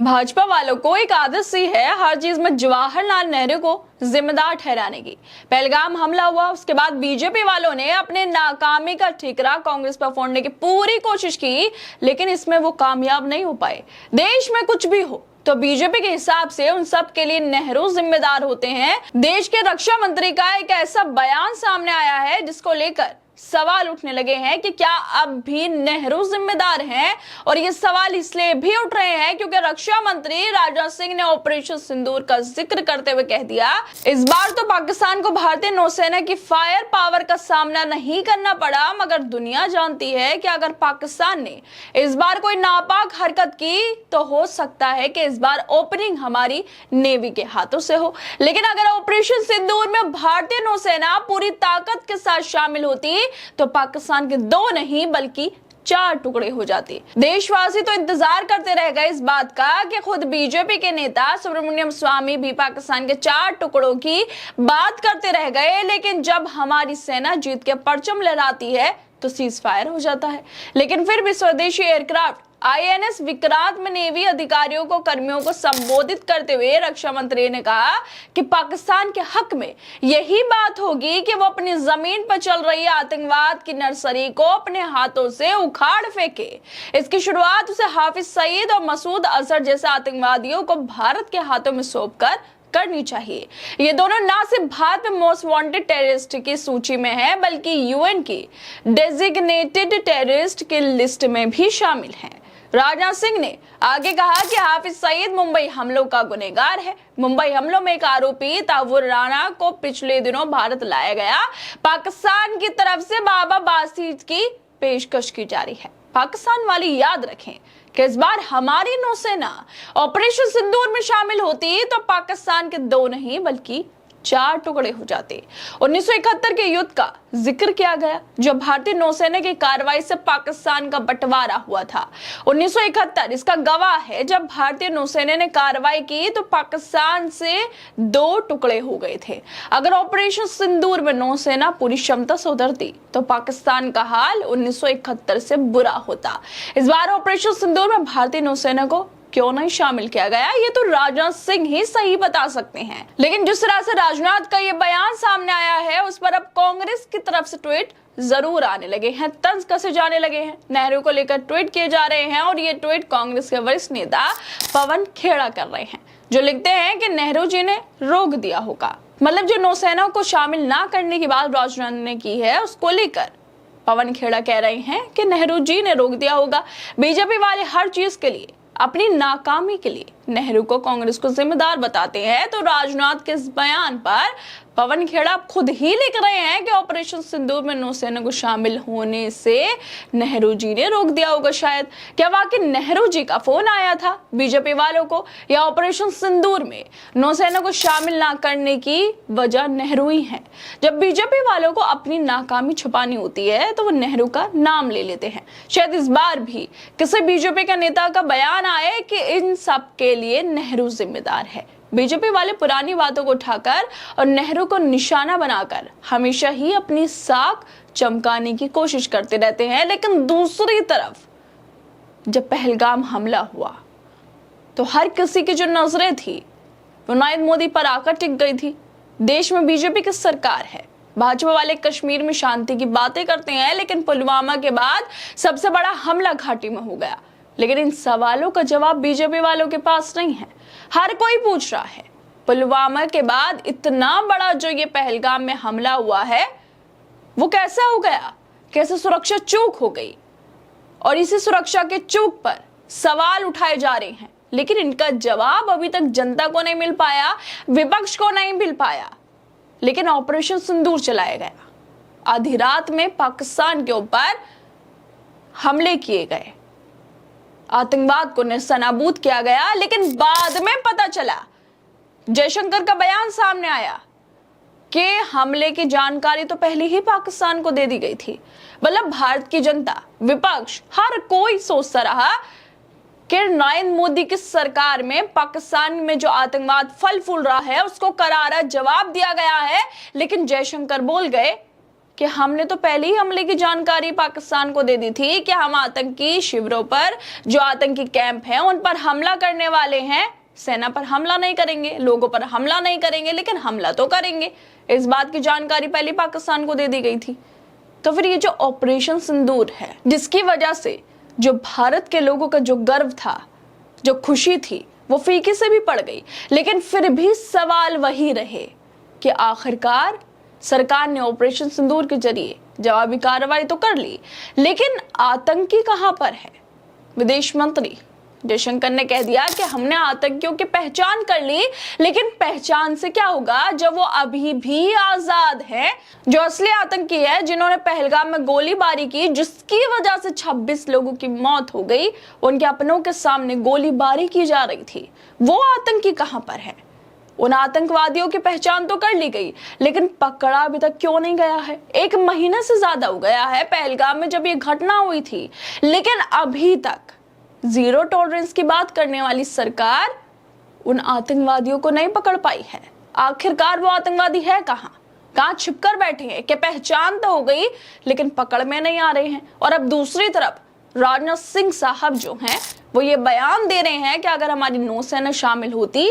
भाजपा वालों को एक आदत सी है हर चीज में जवाहरलाल नेहरू को जिम्मेदार ठहराने की। पहलगाम हमला हुआ, उसके बाद बीजेपी वालों ने अपने नाकामी का ठिकरा कांग्रेस पर फोड़ने की पूरी कोशिश की, लेकिन इसमें वो कामयाब नहीं हो पाए। देश में कुछ भी हो तो बीजेपी के हिसाब से उन सब के लिए नेहरू जिम्मेदार होते हैं। देश के रक्षा मंत्री का एक ऐसा बयान सामने आया है जिसको लेकर सवाल उठने लगे हैं कि क्या अब भी नेहरू जिम्मेदार हैं, और ये सवाल इसलिए भी उठ रहे हैं क्योंकि रक्षा मंत्री राजनाथ सिंह ने ऑपरेशन सिंदूर का जिक्र करते हुए कह दिया, इस बार तो पाकिस्तान को भारतीय नौसेना की फायर पावर का सामना नहीं करना पड़ा, मगर दुनिया जानती है कि अगर पाकिस्तान ने इस बार कोई नापाक हरकत की तो हो सकता है कि इस बार ओपनिंग हमारी नेवी के हाथों से हो। लेकिन अगर ऑपरेशन सिंदूर में भारतीय नौसेना पूरी ताकत के साथ शामिल होती तो पाकिस्तान के 2 नहीं बल्कि 4 टुकड़े हो जाते। देशवासी तो इंतजार करते रह गए इस बात का कि खुद बीजेपी के नेता सुब्रमण्यम स्वामी भी पाकिस्तान के 4 टुकड़ों की बात करते रह गए, लेकिन जब हमारी सेना जीत के परचम लहराती है तो सीज फायर हो जाता है। लेकिन फिर भी स्वदेशी एयरक्राफ्ट आईएनएस विक्रांत में नेवी अधिकारियों को कर्मियों को संबोधित करते हुए रक्षा मंत्री ने कहा कि पाकिस्तान के हक में यही बात होगी कि वो अपनी जमीन पर चल रही आतंकवाद की नर्सरी को अपने हाथों से उखाड़ फेंके। इसकी शुरुआत उसे हाफिज सईद और मसूद अजहर जैसे आतंकवादियों को भारत के हाथों में सौंपकर करनी चाहिए। ये दोनों ना सिर्फ भारत में मोस्ट वांटेड टेररिस्ट की सूची में है बल्कि यूएन की डेजिग्नेटेड टेररिस्ट की लिस्ट में भी शामिल हैं। राजनाथ सिंह ने आगे कहा कि हाफिज सईद मुंबई हमलों का गुनहगार है। मुंबई हमलों में एक आरोपी तावुर राणा को पिछले दिनों भारत लाया गया। पाकिस्तान की तरफ से बाबा बासित की पेशकश की जा रही है। पाकिस्तान वाले याद रखें कि इस बार हमारी नौसेना ऑपरेशन सिंदूर में शामिल होती तो पाकिस्तान के 2 नहीं बल्कि 4 टुकड़े हो जाते। 1971 के युद्ध का जिक्र किया गया जब भारतीय नौसेना की कार्रवाई से पाकिस्तान का बंटवारा हुआ था। 1971 इसका गवाह है, जब भारतीय नौसेना ने कार्रवाई की तो पाकिस्तान से 2 टुकड़े हो गए थे। अगर ऑपरेशन सिंदूर में नौसेना पूरी क्षमता से उतरती तो पाकिस्तान का हाल 1971 से बुरा होता। इस बार ऑपरेशन सिंदूर में भारतीय नौसेना को क्यों नहीं शामिल किया गया, ये तो राजनाथ सिंह ही सही बता सकते हैं। लेकिन जिस तरह से राजनाथ का ये बयान सामने आया है उस पर अब कांग्रेस की तरफ से ट्वीट जरूर आने लगे हैं, तंज कसे जाने लगे हैं। नेहरू को लेकर ट्वीट किए जा रहे हैं और ये ट्वीट कांग्रेस के वरिष्ठ नेता पवन खेड़ा कर रहे हैं, जो लिखते हैं कि नेहरू जी ने रोक दिया होगा। मतलब जो नौसेना को शामिल ना करने की बात राजनाथ ने की है उसको लेकर पवन खेड़ा कह रहे हैं कि नेहरू जी ने रोक दिया होगा। बीजेपी वाले हर चीज के लिए, अपनी नाकामी के लिए नेहरू को कांग्रेस को जिम्मेदार बताते हैं, तो राजनाथ के इस बयान पर पवन खेड़ा खुद ही लिख रहे हैं कि ऑपरेशन सिंदूर में नौसेना को शामिल होने से नेहरू जी ने रोक दिया होगा। शायद क्या वाकई नेहरू जी का फोन आया था बीजेपी वालों को, या ऑपरेशन सिंदूर में नौसेना को शामिल ना करने की वजह नेहरू ही है। जब बीजेपी वालों को अपनी नाकामी छुपानी होती है तो वो नेहरू का नाम ले लेते हैं। शायद इस बार भी किसी बीजेपी के नेता का बयान आए कि इन सब के लिए नेहरू जिम्मेदार है। बीजेपी वाले पुरानी बातों को उठाकर और नेहरू को निशाना बनाकर हमेशा ही अपनी साख चमकाने की कोशिश करते रहते हैं। लेकिन दूसरी तरफ जब पहलगाम हमला हुआ तो हर किसी की जो नजरें थी वो नरेंद्र मोदी पर आकर टिक गई थी। देश में बीजेपी की सरकार है, भाजपा वाले कश्मीर में शांति की बातें करते हैं, लेकिन पुलवामा के बाद सबसे बड़ा हमला घाटी में हो गया। लेकिन इन सवालों का जवाब बीजेपी वालों के पास नहीं है। हर कोई पूछ रहा है पुलवामा के बाद इतना बड़ा जो ये पहलगाम में हमला हुआ है वो कैसा हो गया, कैसे सुरक्षा चूक हो गई, और इसी सुरक्षा के चूक पर सवाल उठाए जा रहे हैं। लेकिन इनका जवाब अभी तक जनता को नहीं मिल पाया, विपक्ष को नहीं मिल पाया। लेकिन ऑपरेशन सिंदूर चलाया गया, आधी रात में पाकिस्तान के ऊपर हमले किए गए, आतंकवाद को नेस्तनाबूद किया गया। लेकिन बाद में पता चला, जयशंकर का बयान सामने आया कि हमले की जानकारी तो पहले ही पाकिस्तान को दे दी गई थी। मतलब भारत की जनता, विपक्ष, हर कोई सोचता रहा कि नरेंद्र मोदी की सरकार में पाकिस्तान में जो आतंकवाद फल फूल रहा है उसको करारा जवाब दिया गया है। लेकिन जयशंकर बोल गए कि हमने तो पहले ही हमले की जानकारी पाकिस्तान को दे दी थी कि हम आतंकी शिविरों पर, जो आतंकी कैंप हैं, उन पर हमला करने वाले हैं। सेना पर हमला नहीं करेंगे, लोगों पर हमला नहीं करेंगे, लेकिन हमला तो करेंगे। इस बात की जानकारी पहले पाकिस्तान को दे दी गई थी। तो फिर ये जो ऑपरेशन सिंदूर है, जिसकी वजह से जो भारत के लोगों का जो गर्व था, जो खुशी थी, वो फीके से भी पड़ गई। लेकिन फिर भी सवाल वही रहे कि आखिरकार सरकार ने ऑपरेशन सिंदूर के जरिए जवाबी कार्रवाई तो कर ली, लेकिन आतंकी कहां पर है? विदेश मंत्री जयशंकर ने कह दिया कि हमने आतंकियों की पहचान कर ली, लेकिन पहचान से क्या होगा जब वो अभी भी आजाद हैं। जो असली आतंकी है, जिन्होंने पहलगाम में गोलीबारी की, जिसकी वजह से 26 लोगों की मौत हो गई, उनके अपनों के सामने गोलीबारी की जा रही थी, वो आतंकी कहां पर है? उन आतंकवादियों की पहचान तो कर ली गई, लेकिन पकड़ा अभी तक क्यों नहीं गया है? 1 महीने से ज्यादा हो गया है पहलगाम में जब ये घटना हुई थी, लेकिन अभी तक जीरो टॉलरेंस की बात करने वाली सरकार उन आतंकवादियों को नहीं पकड़ पाई है। आखिरकार वो आतंकवादी है कहां छिपकर बैठे हैं कि पहचान तो हो गई, लेकिन पकड़ में नहीं आ रहे हैं। और अब दूसरी तरफ राजनाथ सिंह साहब जो हैं, वो ये बयान दे रहे हैं कि अगर हमारी नौसेना शामिल होती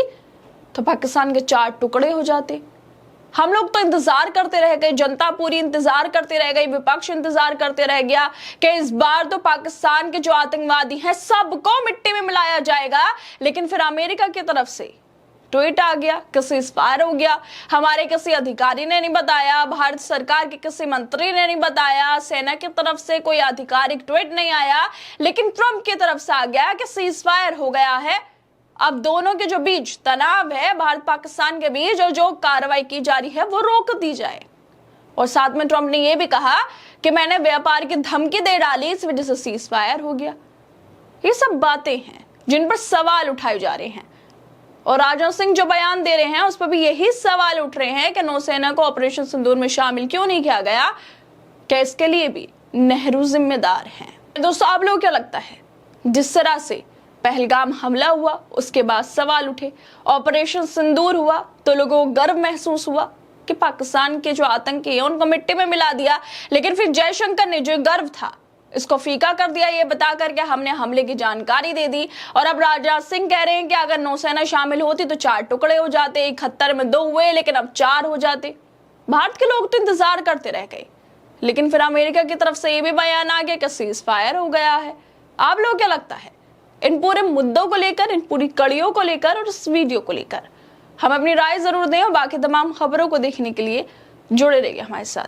तो पाकिस्तान के 4 टुकड़े हो जाते। हम लोग तो इंतजार करते रह गए, जनता पूरी इंतजार करते रह गई, विपक्ष इंतजार करते रह गया कि इस बार तो पाकिस्तान के जो आतंकवादी हैं सबको मिट्टी में मिलाया जाएगा। लेकिन फिर अमेरिका की तरफ से ट्वीट आ गया कि सीज़फायर हो गया। हमारे किसी अधिकारी ने नहीं बताया, भारत सरकार के किसी मंत्री ने नहीं बताया, सेना की तरफ से कोई आधिकारिक ट्वीट नहीं आया, लेकिन ट्रंप की तरफ से आ गया कि सीज़फायर हो गया है। अब दोनों के जो बीच तनाव है, भारत पाकिस्तान के बीच, और जो कार्रवाई की जा रही है वो रोक दी जाए। और साथ में ट्रंप ने यह भी कहा कि मैंने व्यापार की धमकी दे डाली, इस वजह से सीज़फायर हो गया। ये सब बातें हैं जिन पर सवाल उठाए जा रहे हैं, और राजनाथ सिंह जो बयान दे रहे हैं उस पर भी यही सवाल उठ रहे हैं कि नौसेना को ऑपरेशन सिंदूर में शामिल क्यों नहीं किया गया, क्या इसके लिए भी नेहरू जिम्मेदार हैं? दोस्तों, आप लोगों को क्या लगता है, जिस तरह से पहलगाम हमला हुआ उसके बाद सवाल उठे, ऑपरेशन सिंदूर हुआ तो लोगों को गर्व महसूस हुआ कि पाकिस्तान के जो आतंकी हैं उनको मिट्टी में मिला दिया, लेकिन फिर जयशंकर ने जो गर्व था इसको फीका कर दिया, ये बताकर के हमने हमले की जानकारी दे दी। और अब राजनाथ सिंह कह रहे हैं कि अगर नौसेना शामिल होती तो 4 टुकड़े हो जाते, 71 में 2 हुए, लेकिन अब 4 हो जाते। भारत के लोग तो इंतजार करते रह गए, लेकिन फिर अमेरिका की तरफ से ये भी बयान आ गया कि सीज़फायर हो गया है। आप लोग क्या लगता है इन पूरे मुद्दों को लेकर, इन पूरी कड़ियों को लेकर और इस वीडियो को लेकर? हम अपनी राय जरूर दें, और बाकी तमाम खबरों को देखने के लिए जुड़े रहिए हमारे साथ।